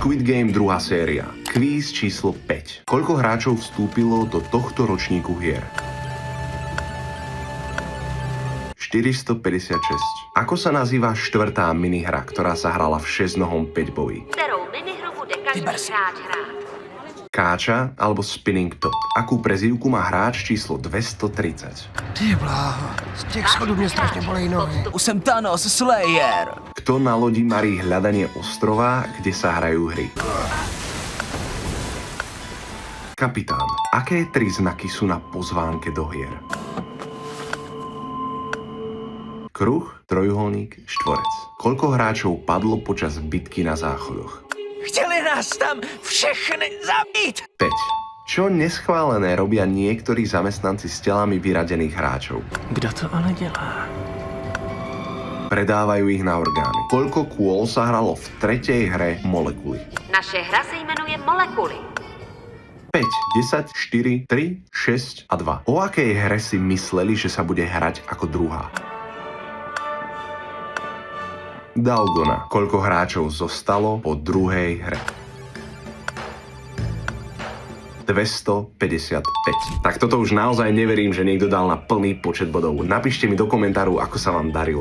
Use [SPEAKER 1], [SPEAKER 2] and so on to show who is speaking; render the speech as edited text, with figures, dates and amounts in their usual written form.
[SPEAKER 1] Squid Game 2. séria. Kvíz číslo 5. Koľko hráčov vstúpilo do tohto ročníku hier? 456. Ako sa nazýva štvrtá minihra, ktorá sa hrala v 6-nohom 5-boji?
[SPEAKER 2] Kterou minihru bude každý hráč hrát?
[SPEAKER 1] Káča alebo Spinning Top? Akú prezývku má hráč číslo 230?
[SPEAKER 3] Ty bláho, z těch schodů mě strašně bolej nohy.
[SPEAKER 4] Už jsem Thanos Slayer.
[SPEAKER 1] Kto na lodi marí hľadanie ostrova, kde sa hrajú hry? Kapitán. Aké 3 znaky sú na pozvánke do hier? Kruh, trojuholník, štvorec. Koľko hráčov padlo počas bitky na záchodoch?
[SPEAKER 4] Chtěli nás tam všechny zabít.
[SPEAKER 1] 5. Čo neschválené robia niektorí zamestnanci s telami vyradených hráčov?
[SPEAKER 4] Kdo to ale dělá?
[SPEAKER 1] Predávajú ich na orgány. Koľko kôl sa hralo v 3. hre Molekuly?
[SPEAKER 2] Naše hra se jmenuje Molekuly.
[SPEAKER 1] 5, 10, 4, 3, 6 a 2. O akej hre si mysleli, že sa bude hrať ako druhá? Dalgona. Koľko hráčov zostalo po druhej hre? 255. Tak toto už naozaj neverím, že niekto dal na plný počet bodov. Napíšte mi do komentáru, ako sa vám darilo.